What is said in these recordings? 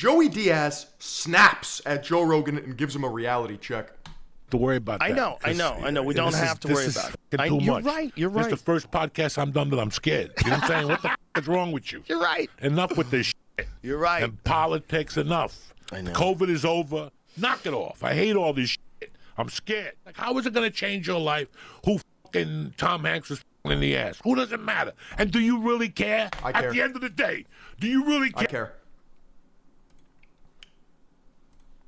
Joey Diaz snaps at Joe Rogan and gives him a reality check. To worry about that. I know. We don't have to worry about it. You're right. This is the first podcast I'm done with. I'm scared. You know what I'm saying? What the is wrong with you? You're right. Enough with this shit. You're right. And politics, enough. I know. COVID is over. Knock it off. I hate all this shit. I'm scared. Like, how is it going to change your life? Who fucking Tom Hanks was in the ass? Who does it matter? And do you really care? I care. At the end of the day, do you really care? I care.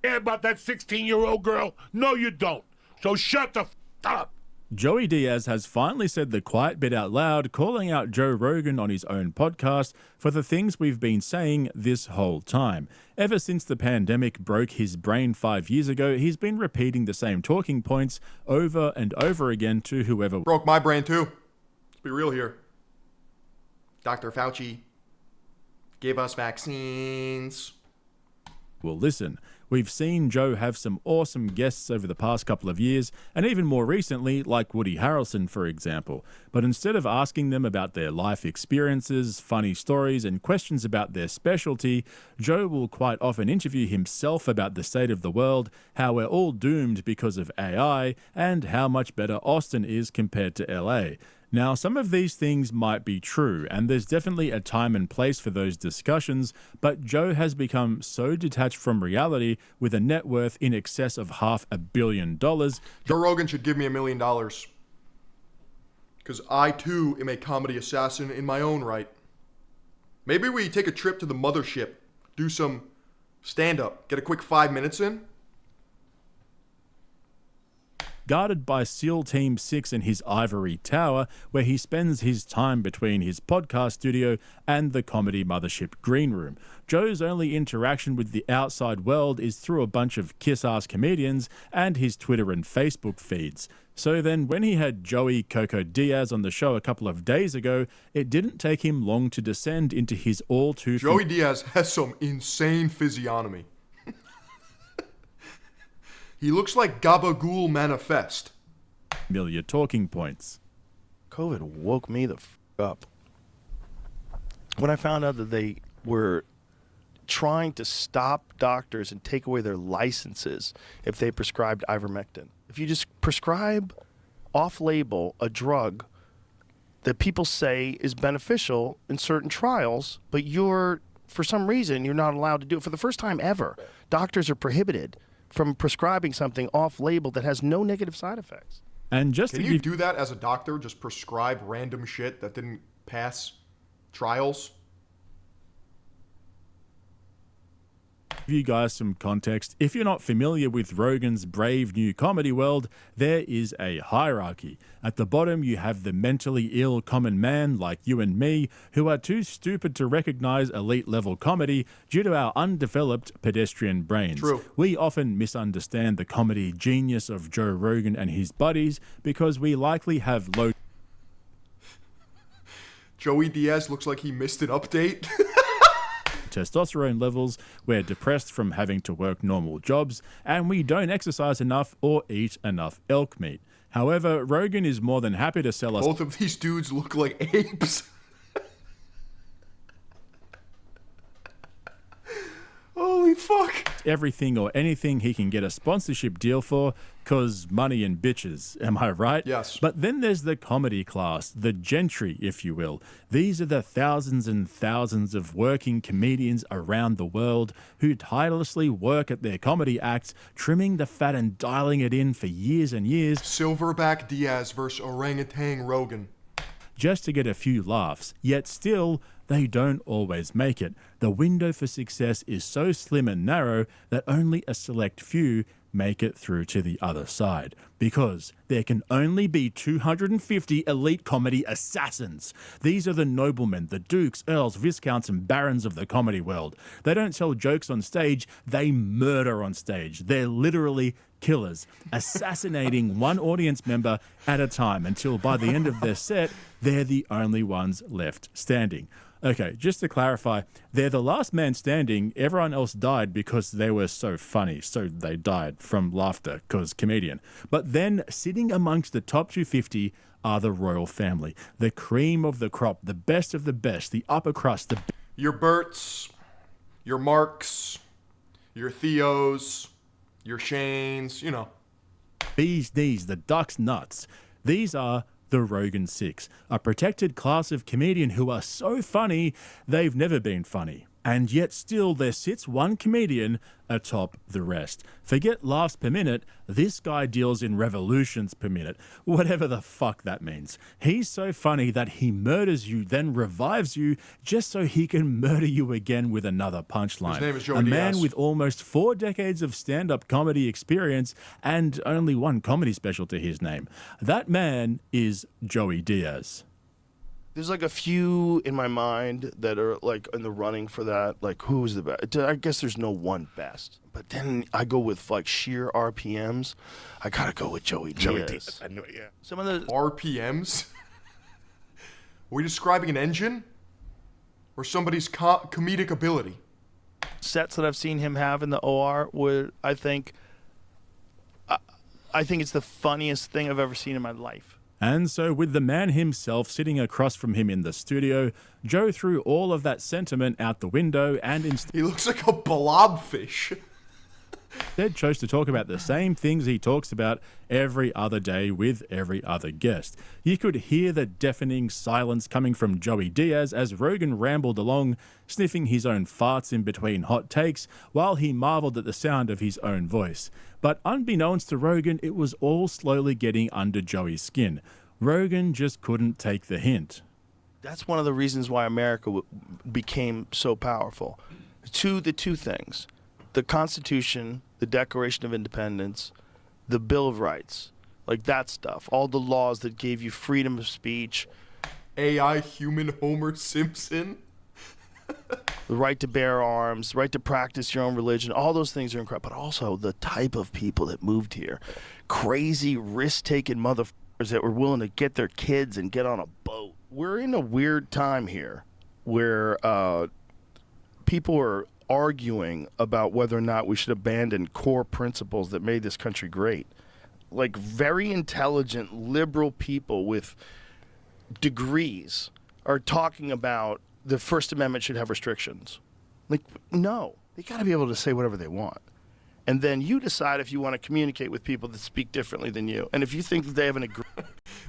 About that 16-year-old girl? No, you don't. So shut the up. Joey Diaz has finally said the quiet bit out loud, calling out Joe Rogan on his own podcast for the things we've been saying this whole time. Ever since the pandemic broke his brain 5 years ago, he's been repeating the same talking points over and over again to whoever Broke my brain too. Let's be real here. Dr. Fauci gave us vaccines. will listen. We've seen Joe have some awesome guests over the past couple of years, and even more recently, like Woody Harrelson, for example. But instead of asking them about their life experiences, funny stories, and questions about their specialty, Joe will quite often interview himself about the state of the world, how we're all doomed because of AI, and how much better Austin is compared to LA. Now, some of these things might be true, and there's definitely a time and place for those discussions, but Joe has become so detached from reality with a net worth in excess of $500 million. Joe Rogan should give me $1 million. Because I, too, am a comedy assassin in my own right. Maybe we take a trip to the mothership, do some stand-up, get a quick 5 minutes in. Guarded by SEAL Team 6 in his ivory tower, where he spends his time between his podcast studio and the comedy mothership green room. Joe's only interaction with the outside world is through a bunch of kiss-ass comedians and his Twitter and Facebook feeds. So then, when he had Joey Coco Diaz on the show a couple of days ago, it didn't take him long to descend into his all-too... Joey Diaz has some insane physiognomy. He looks like Gabagool Manifest. familiar talking points. COVID woke me the up. When I found out that they were trying to stop doctors and take away their licenses if they prescribed ivermectin. If you just prescribe off-label a drug that people say is beneficial in certain trials, but for some reason, you're not allowed to do it. For the first time ever, doctors are prohibited from prescribing something off-label that has no negative side effects. And just Can to you give do that as a doctor? Just prescribe random shit that didn't pass trials? you guys some context, if you're not familiar with Rogan's brave new comedy world, there is a hierarchy. At the bottom, you have the mentally ill common man like you and me, who are too stupid to recognize elite-level comedy due to our undeveloped pedestrian brains. True. We often misunderstand the comedy genius of Joe Rogan and his buddies because we likely have low Joey Diaz looks like he missed an update. testosterone levels, we're depressed from having to work normal jobs, and we don't exercise enough or eat enough elk meat. However, Rogan is more than happy to sell us Both of these dudes look like apes. Holy fuck. everything or anything he can get a sponsorship deal for, cause money and bitches, am I right? Yes. But then there's the comedy class, the gentry, if you will. These are the thousands and thousands of working comedians around the world who tirelessly work at their comedy acts, trimming the fat and dialing it in for years and years. Silverback Diaz versus Orangutan Rogan. Just to get a few laughs, yet still, they don't always make it. The window for success is so slim and narrow that only a select few make it through to the other side. Because there can only be 250 elite comedy assassins. These are the noblemen, the dukes, earls, viscounts, and barons of the comedy world. They don't tell jokes on stage, they murder on stage. They're literally killers, assassinating one audience member at a time until by the end of their set, they're the only ones left standing. Okay, just to clarify, they're the last man standing. Everyone else died because they were so funny, so they died from laughter, because comedian. But then, sitting amongst the top 250 are the royal family, the cream of the crop, the best of the best, the upper crust, Your Berts, your Marks, your Theos, your Shanes, you know. Bees knees, the duck's nuts. These are the Rogan Six, a protected class of comedian who are so funny they've never been funny. And yet still there sits one comedian atop the rest. Forget laughs per minute, this guy deals in revolutions per minute, whatever the fuck that means. He's so funny that he murders you, then revives you, just so he can murder you again with another punchline. His name is Joey A Diaz. man with almost 4 decades of stand-up comedy experience and only one comedy special to his name. That man is Joey Diaz. There's like a few in my mind that are like in the running for that. Like, who's the best? I guess there's no one best. But then I go with like sheer RPMs. I gotta go with Joey Diaz. I know, yeah. Some of the RPMs? Are we describing an engine? Or somebody's comedic ability? sets that I've seen him have in the OR would, I think it's the funniest thing I've ever seen in my life. And so, with the man himself sitting across from him in the studio, Joe threw all of that sentiment out the window and He looks like a blobfish. instead chose to talk about the same things he talks about every other day with every other guest. You could hear the deafening silence coming from Joey Diaz as Rogan rambled along, sniffing his own farts in between hot takes while he marveled at the sound of his own voice. But unbeknownst to Rogan, it was all slowly getting under Joey's skin. Rogan just couldn't take the hint. That's one of the reasons why America became so powerful. The two things: the Constitution, the Declaration of Independence, the Bill of Rights, like that stuff. All the laws that gave you freedom of speech, AI human Homer Simpson. the right to bear arms, right to practice your own religion. All those things are incredible. But also the type of people that moved here. Crazy, risk-taking motherfuckers that were willing to get their kids and get on a boat. We're in a weird time here where people are arguing about whether or not we should abandon core principles that made this country great. Like very intelligent, liberal people with degrees are talking about the First Amendment should have restrictions. Like, no. They got to be able to say whatever they want. And then you decide if you want to communicate with people that speak differently than you. And if you think that they have an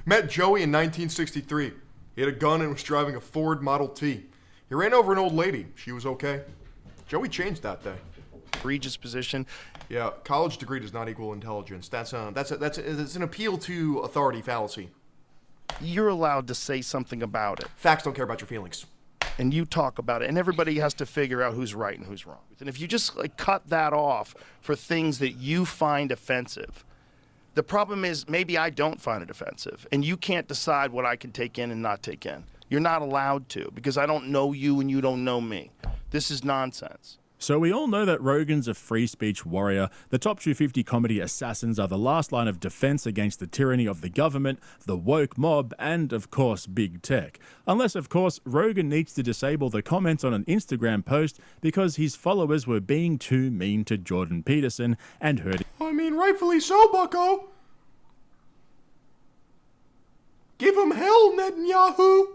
Met Joey in 1963. He had a gun and was driving a Ford Model T. He ran over an old lady. She was okay. Joey changed that day. egregious position, Yeah, college degree does not equal intelligence. That's an appeal to authority fallacy. you're allowed to say something about it. Facts don't care about your feelings. And you talk about it, and everybody has to figure out who's right and who's wrong. And if you just like cut that off for things that you find offensive, the problem is maybe I don't find it offensive, and you can't decide what I can take in and not take in. You're not allowed to, because I don't know you and you don't know me. This is nonsense. So we all know that Rogan's a free speech warrior. The top 250 comedy assassins are the last line of defense against the tyranny of the government, the woke mob, and of course, big tech. Unless, of course, Rogan needs to disable the comments on an Instagram post because his followers were being too mean to Jordan Peterson and hurting I mean, rightfully so, bucko. Give him hell, Netanyahu.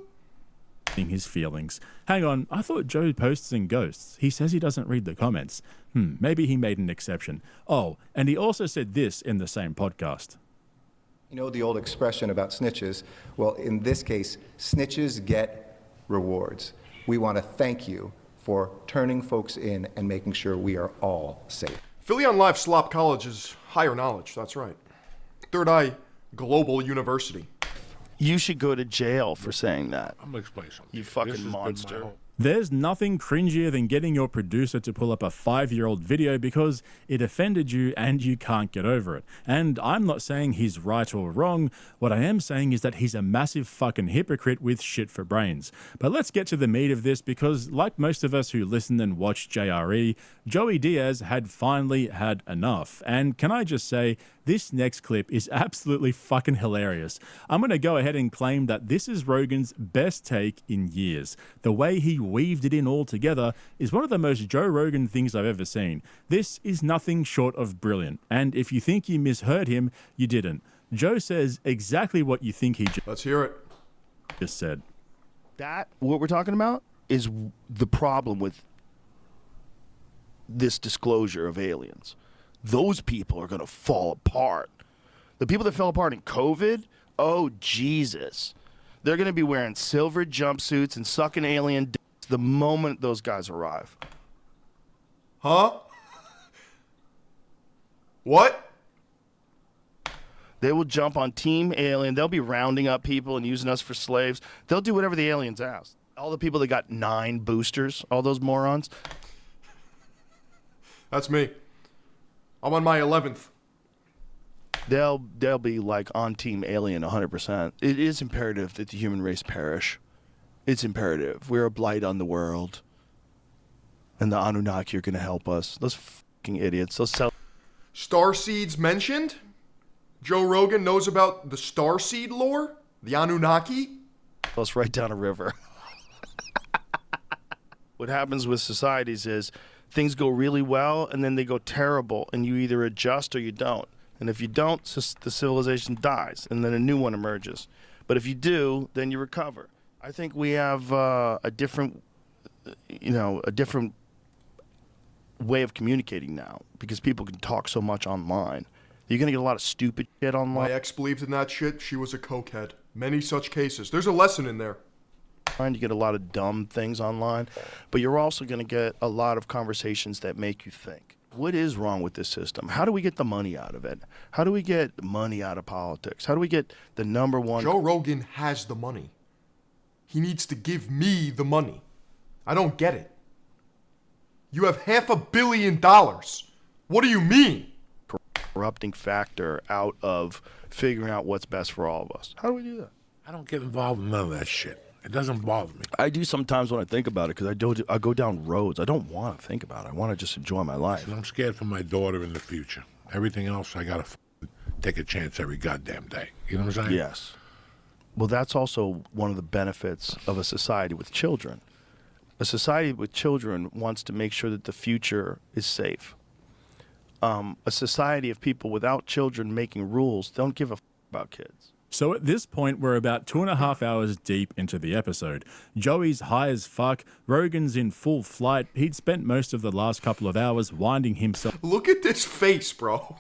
his feelings. Hang on, I thought Joe posts in ghosts. He says he doesn't read the comments. Maybe he made an exception. Oh, and he also said this in the same podcast. You know the old expression about snitches? Well, in this case, snitches get rewards. We want to thank you for turning folks in and making sure we are all safe. Philion Live Slop College is higher knowledge, that's right. Third Eye Global University. You should go to jail for saying that. I'm going to explain something. You This fucking has been my monster. whole- There's nothing cringier than getting your producer to pull up a 5-year-old video because it offended you and you can't get over it. And I'm not saying he's right or wrong. What I am saying is that he's a massive fucking hypocrite with shit for brains. But let's get to the meat of this because, like most of us who listen and watch JRE, Joey Diaz had finally had enough. And can I just say, this next clip is absolutely fucking hilarious. I'm going to go ahead and claim that this is Rogan's best take in years. The way he weaved it in all together is one of the most Joe Rogan things I've ever seen. This is nothing short of brilliant. And if you think you misheard him, you didn't. Joe says exactly what you think he Let's hear it. just said. That, what we're talking about, is the problem with this disclosure of aliens. Those people are going to fall apart. The people that fell apart in COVID, oh, Jesus. They're going to be wearing silver jumpsuits and sucking alien dicks the moment those guys arrive. Huh? What? They will jump on Team Alien. They'll be rounding up people and using us for slaves. They'll do whatever the aliens ask. All the people that got 9 boosters, all those morons. That's me. I'm on my 11th. They'll be like on Team Alien 100%. It is imperative that the human race perish. It's imperative. We're a blight on the world. And the Anunnaki are going to help us. Those fucking idiots. Those Starseeds mentioned? Joe Rogan knows about the starseed lore? The Anunnaki? us right down a river. What happens with societies is things go really well and then they go terrible, and you either adjust or you don't. And if you don't, the civilization dies and then a new one emerges. But if you do, then you recover. I think we have a different way of communicating now because people can talk so much online. You're going to get a lot of stupid shit online. My ex believed in that shit. She was a cokehead. Many such cases. There's a lesson in there. You get a lot of dumb things online, but you're also going to get a lot of conversations that make you think. What is wrong with this system? How do we get the money out of it? How do we get money out of politics? How do we get the number one... Joe Rogan has the money. He needs to give me the money. I don't get it. You have $500 million. What do you mean? Corrupting factor out of figuring out what's best for all of us. How do we do that? I don't get involved in none of that shit. It doesn't bother me. I do sometimes when I think about it because I go down roads. I don't want to think about it. I want to just enjoy my life. I'm scared for my daughter in the future. Everything else, I gotta take a chance every goddamn day. You know what I'm saying? Yes. Well, that's also one of the benefits of a society with children. A society with children wants to make sure that the future is safe. A society of people without children making rules don't give a about kids. So at this point, we're about 2.5 hours deep into the episode. Joey's high as fuck. Rogan's in full flight. He'd spent most of the last couple of hours winding himself Look at this face, bro.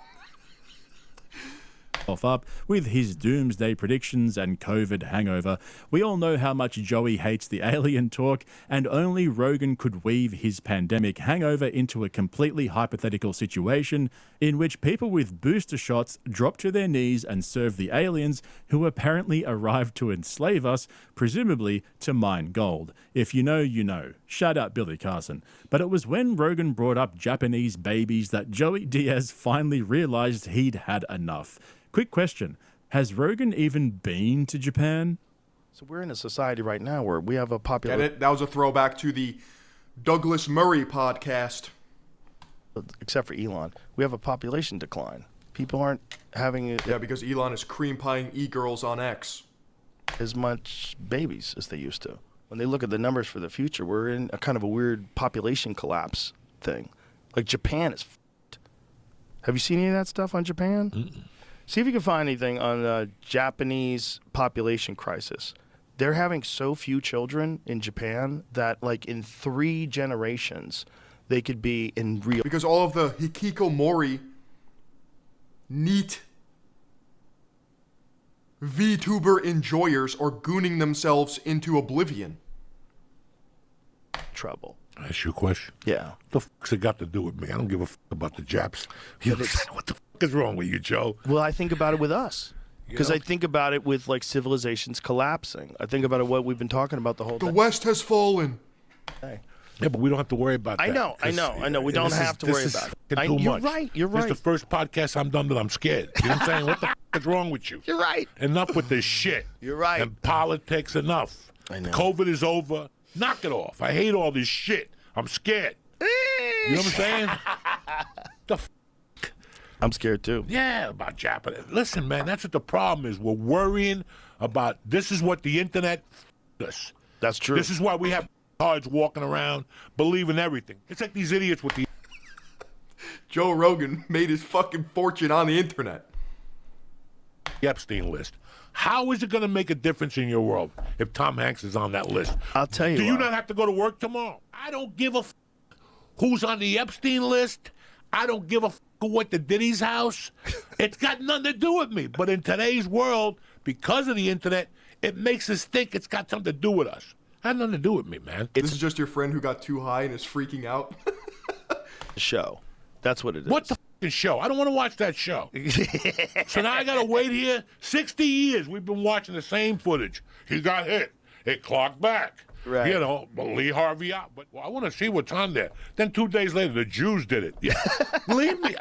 up with his doomsday predictions and COVID hangover. We all know how much Joey hates the alien talk, and only Rogan could weave his pandemic hangover into a completely hypothetical situation in which people with booster shots drop to their knees and serve the aliens who apparently arrived to enslave us, presumably to mine gold. If you know, you know. Shout out Billy Carson. But it was when Rogan brought up Japanese babies that Joey Diaz finally realized he'd had enough. Quick question. Has Rogan even been to Japan? So we're in a society right now where we have a population... Get it? That was a throwback to the Douglas Murray podcast. Except for Elon. We have a population decline. People aren't having Yeah, because Elon is cream pieing e-girls on X. as much babies as they used to. When they look at the numbers for the future, we're in a kind of a weird population collapse thing. Like Japan is f***ed. Have you seen any of that stuff on Japan? Mm-mm. See if you can find anything on the Japanese population crisis. They're having so few children in Japan that, like, in 3 generations, they could be in real... Because all of the hikikomori neat VTuber enjoyers are gooning themselves into oblivion. trouble. Ask you a question. Yeah. What the fuck's it got to do with me? I don't give a fuck about the Japs. You know, what the fuck is wrong with you, Joe? Well, I think about it with us. Because I think about it with, like, civilizations collapsing. I think about it what we've been talking about the whole The time. West has fallen. Hey. Yeah, but we don't have to worry about that. I know. We don't have to worry about it. Too You're much. right. You're This is right. the first podcast I'm done that I'm scared. You know what I'm saying? What the fuck is wrong with you? You're right. Enough with this shit. You're right. And politics, enough. I know. COVID is over. Knock it off. I hate all this shit. I'm scared. You know what I'm saying? The f- I'm scared too. Yeah, about Japanese. Listen, man, that's what the problem is. We're worrying about this is what the internet does. That's true. This is why we have cards walking around believing everything. It's like these idiots with the Joe Rogan made his fucking fortune on the internet. Epstein list. How is it going to make a difference in your world if Tom Hanks is on that list? I'll tell you Do you what. not have to go to work tomorrow? I don't give a who's on the Epstein list. I don't give a f what the Diddy's house. It's got nothing to do with me. But in today's world, because of the internet, it makes us think it's got something to do with us. It had nothing to do with me, man. This is just your friend who got too high and is freaking out. Show. That's what it is. What the f***ing show? I don't want to watch that show. So now I got to wait here. 60 years we've been watching the same footage. He got hit. It clocked back. Right. You know, Lee Harvey out. But I want to see what's on there. Then 2 days later, the Jews did it. Yeah. Leave me.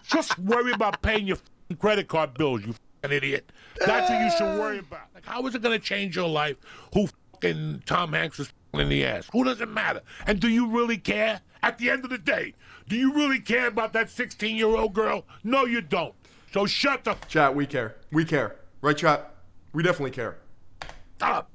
Just worry about paying your f***ing credit card bills, you f***ing idiot. That's what you should worry about. Like, how is it going to change your life who f***ing Tom Hanks was f***ing in the ass? Who doesn't matter? And do you really care? At the end of the day, do you really care about that 16-year-old girl? No, you don't. So shut the f*** Chat, we care. We care. Right, chat? We definitely care. up.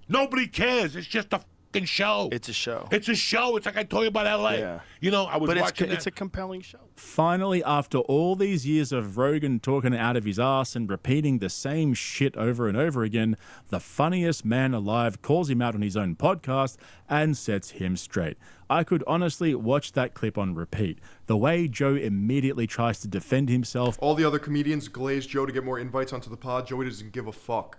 Nobody cares. It's just a f***ing show. It's a show. It's a show. It's like I told you about L.A. Yeah. You know, I was But watching it's that. a compelling show. Finally, after all these years of Rogan talking out of his ass and repeating the same shit over and over again, the funniest man alive calls him out on his own podcast and sets him straight. I could honestly watch that clip on repeat. The way Joe immediately tries to defend himself. All the other comedians glaze Joe to get more invites onto the pod. Joey doesn't give a fuck.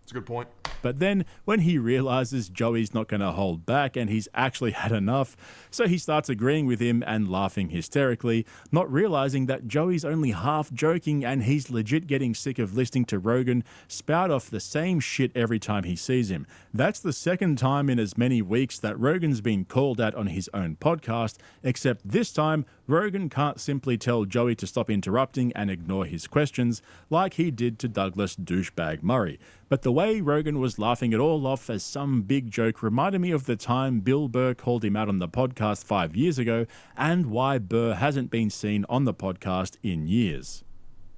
It's a good point. But then, when he realizes Joey's not going to hold back and he's actually had enough, so he starts agreeing with him and laughing hysterically, not realizing that Joey's only half joking and he's legit getting sick of listening to Rogan spout off the same shit every time he sees him. That's the second time in as many weeks that Rogan's been called out on his own podcast, except this time, Rogan can't simply tell Joey to stop interrupting and ignore his questions like he did to Douglas douchebag Murray. But the way Rogan was laughing it all off as some big joke reminded me of the time Bill Burr called him out on the podcast 5 years ago and why Burr hasn't been seen on the podcast in years.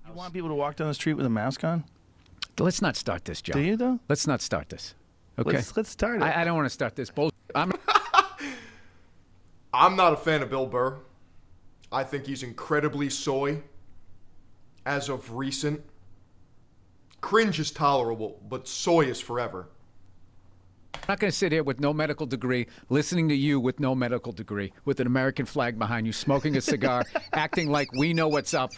You want people to walk down the street with a mask on? Let's not start this, Joe. Do you, though? Let's not start this. Okay. Let's start it. I don't want to start this bullshit. I'm not a fan of Bill Burr. I think he's incredibly soy. As of recent. Cringe is tolerable, but soy is forever. I'm not going to sit here with no medical degree, listening to you with no medical degree, with an American flag behind you, smoking a cigar, acting like we know what's up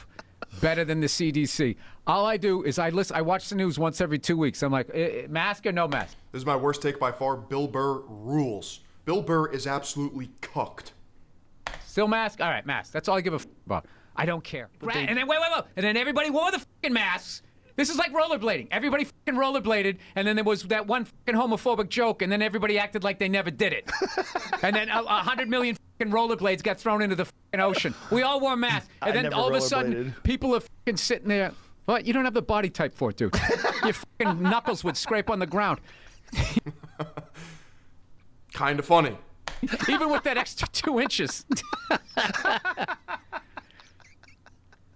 better than the CDC. All I do is I watch the news once every 2 weeks. I'm like, mask or no mask? This is my worst take by far. Bill Burr rules. Bill Burr is absolutely cucked. Still mask? All right, mask. That's all I give a f about. I don't care. And then wait. And then everybody wore the fucking masks. This is like rollerblading. Everybody fucking rollerbladed, and then there was that one fucking homophobic joke, and then everybody acted like they never did it. And then 100 million fucking rollerblades got thrown into the fucking ocean. We all wore masks, and then never all of a sudden, rollerbladed. people are fucking sitting there. What? You don't have the body type for it, dude. Your fucking knuckles would scrape on the ground. Kind of funny. Even with that extra 2 inches.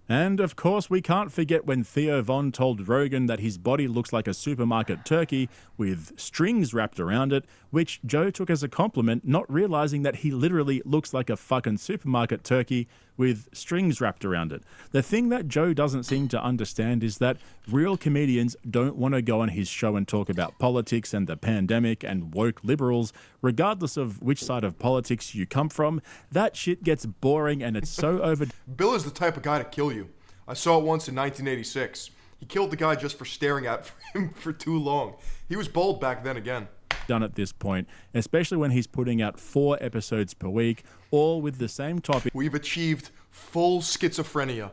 And of course, we can't forget when Theo Von told Rogan that his body looks like a supermarket turkey with strings wrapped around it, which Joe took as a compliment, not realizing that he literally looks like a fucking supermarket turkey with strings wrapped around it. The thing that Joe doesn't seem to understand is that real comedians don't want to go on his show and talk about politics and the pandemic and woke liberals, regardless of which side of politics you come from. That shit gets boring and it's so over. Bill is the type of guy to kill you. I saw it once in 1986. He killed the guy just for staring at him for too long. He was bold back then again. Done at this point, especially when he's putting out 4 episodes per week, all with the same topics We've achieved full schizophrenia.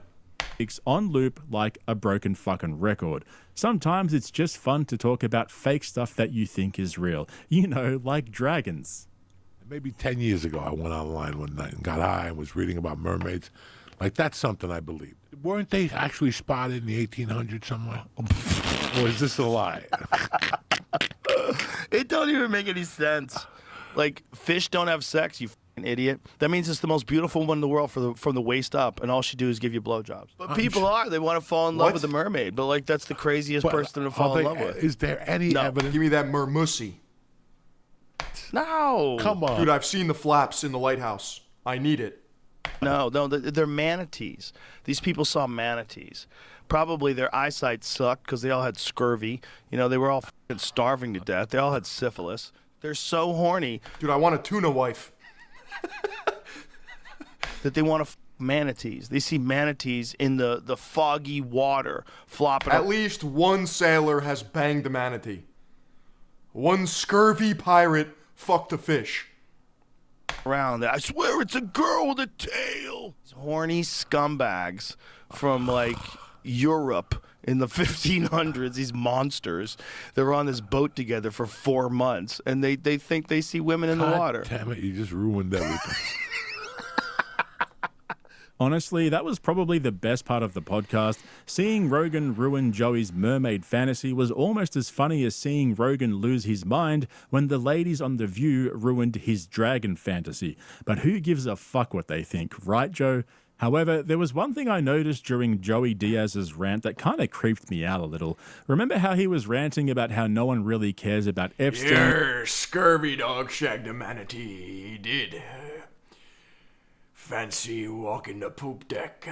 on loop like a broken fucking record. Sometimes it's just fun to talk about fake stuff that you think is real. You know, like dragons. Maybe 10 years ago, I went online one night and got high and was reading about mermaids. Like, that's something I believe. Weren't they actually spotted in the 1800s somewhere? Or is this a lie? It don't even make any sense. Like, fish don't have sex, you fucking idiot. That means it's the most beautiful one in the world from the waist up, and all she do is give you blowjobs. But people are. They want to fall in love What? with the mermaid. But, like, that's the craziest But person to are fall in they- love with. Is there any No. evidence? Give me that mermussy. No. Come on. Dude, I've seen the flaps in the lighthouse. I need it. No, they're manatees. These people saw manatees. Probably their eyesight sucked because they all had scurvy. You know, they were all fucking starving to death. They all had syphilis. They're so horny. Dude, I want a tuna wife. that they want to manatees. They see manatees in the foggy water flopping At least one sailor has banged a manatee. One scurvy pirate fucked a fish. around. I swear it's a girl with a tail. These horny scumbags from like Europe in the 1500s, these monsters, they're on this boat together for 4 months, and they think they see women in the water. Damn it, you just ruined everything. Honestly, that was probably the best part of the podcast. Seeing Rogan ruin Joey's mermaid fantasy was almost as funny as seeing Rogan lose his mind when the ladies on The View ruined his dragon fantasy. But who gives a fuck what they think, right, Joe? However, there was one thing I noticed during Joey Diaz's rant that kind of creeped me out a little. Remember how he was ranting about how no one really cares about Epstein? Your scurvy dog shagged a manatee. He did. Fancy walking the poop deck.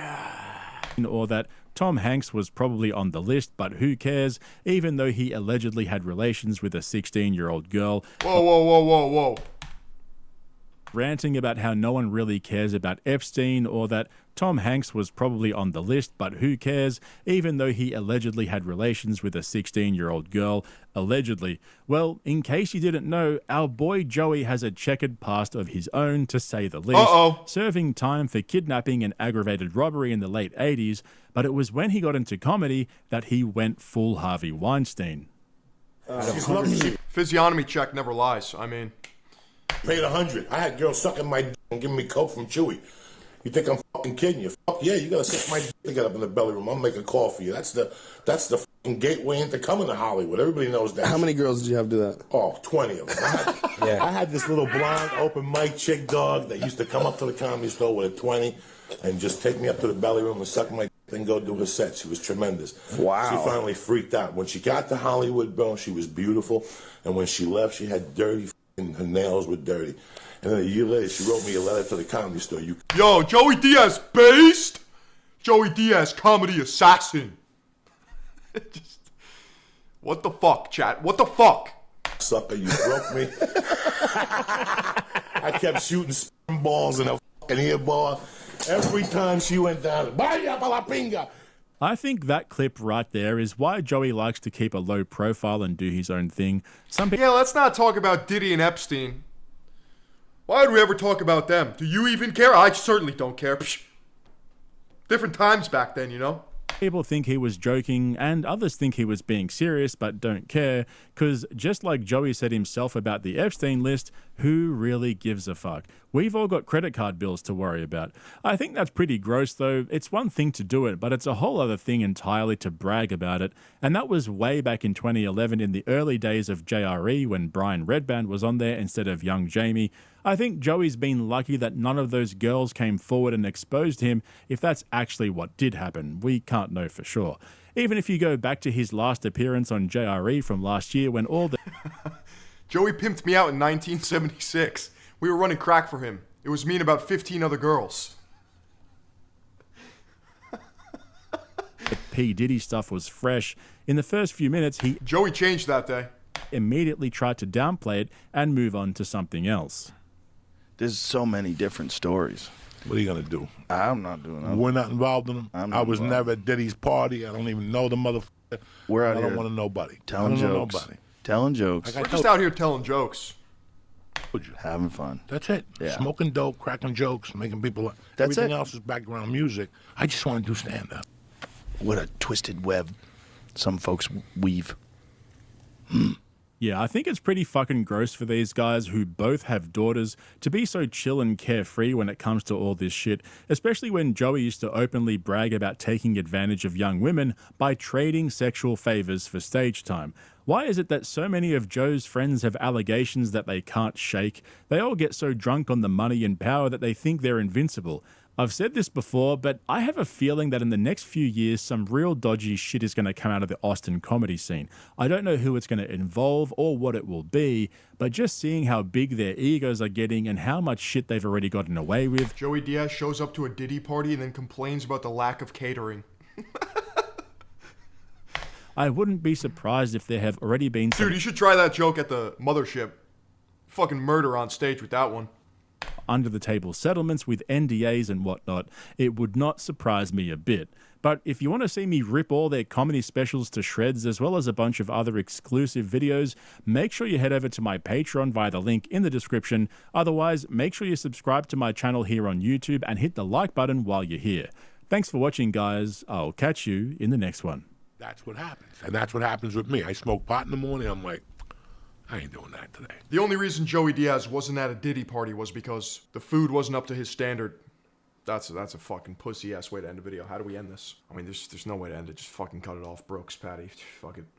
Or that Tom Hanks was probably on the list, but who cares, even though he allegedly had relations with a 16-year-old girl. Whoa. Ranting about how no one really cares about Epstein, or that Tom Hanks was probably on the list, but who cares, even though he allegedly had relations with a 16-year-old girl. Allegedly. Well, in case you didn't know, our boy Joey has a checkered past of his own, to say the least, serving time for kidnapping and aggravated robbery in the late 80s, but it was when he got into comedy that he went full Harvey Weinstein. She's lucky she Physiognomy check never lies. I mean, paid $100. I had girls sucking my dick and giving me coke from Chewy. You think I'm fucking kidding you? Fuck yeah, you gotta suck my dick to get up in the belly room. I'll make a call for you. That's the fucking gateway into coming to Hollywood. Everybody knows that. How many girls did you have do that? Oh, 20 of them. I had this little blonde open mic chick dog that used to come up to the Comedy Store with a 20 and just take me up to the belly room and suck my dick and go do her set. She was tremendous. Wow. She finally freaked out. When she got to Hollywood, bro, she was beautiful. And when she left, she had dirty her nails were dirty. And then a year later, she wrote me a letter to the Comedy Store. yo, Joey Diaz based? Joey Diaz, comedy assassin. What the fuck, chat? What the fuck? Sucker, you broke me. I kept shooting sperm balls in her fucking ear ball. Every time she went down, vaya pa la pinga. I think that clip right there is why Joey likes to keep a low profile and do his own thing. Yeah, let's not talk about Diddy and Epstein. Why would we ever talk about them? Do you even care? I certainly don't care. Psh. Different times back then, you know? People think he was joking, and others think he was being serious but don't care, because just like Joey said himself about the Epstein list, who really gives a fuck? We've all got credit card bills to worry about. I think that's pretty gross though. It's one thing to do it, but it's a whole other thing entirely to brag about it, and that was way back in 2011 in the early days of JRE when Brian Redband was on there instead of young Jamie. I think Joey's been lucky that none of those girls came forward and exposed him, if that's actually what did happen. We can't know for sure. Even if you go back to his last appearance on JRE from last year when all the... Joey pimped me out in 1976. We were running crack for him. It was me and about 15 other girls. P. Diddy stuff was fresh. In the first few minutes, he Joey changed that day. immediately tried to downplay it and move on to something else. There's so many different stories. What are you gonna do? I'm not doing that. We're not involved in them. I was involved. never at Diddy's party. I don't even know the motherfucker. We're out I here don't want to know nobody. telling I don't know jokes. nobody. Telling jokes. Like We're just out here telling jokes. Told you. Having fun. That's it. Yeah. Smoking dope, cracking jokes, making people. That's everything it. else is background music. I just want to do stand up. What a twisted web some folks weave. Yeah, I think it's pretty fucking gross for these guys who both have daughters to be so chill and carefree when it comes to all this shit, especially when Joey used to openly brag about taking advantage of young women by trading sexual favors for stage time. Why is it that so many of Joe's friends have allegations that they can't shake? They all get so drunk on the money and power that they think they're invincible. I've said this before, but I have a feeling that in the next few years, some real dodgy shit is going to come out of the Austin comedy scene. I don't know who it's going to involve or what it will be, but just seeing how big their egos are getting and how much shit they've already gotten away with. Joey Diaz shows up to a Diddy party and then complains about the lack of catering. I wouldn't be surprised if there have already been some Dude, you should try that joke at the mothership. Fucking murder on stage with that one. under the table settlements with NDAs and whatnot, it would not surprise me a bit. But if you want to see me rip all their comedy specials to shreds, as well as a bunch of other exclusive videos, make sure you head over to my Patreon via the link in the description. Otherwise, make sure you subscribe to my channel here on YouTube and hit the like button while you're here. Thanks for watching, guys. I'll catch you in the next one. That's what happens. And that's what happens with me. I smoke pot in the morning. I'm like, I ain't doing that today. The only reason Joey Diaz wasn't at a Diddy party was because the food wasn't up to his standard. That's a fucking pussy-ass way to end a video. How do we end this? I mean, there's no way to end it. Just fucking cut it off. Brooks, Patty. Fuck it.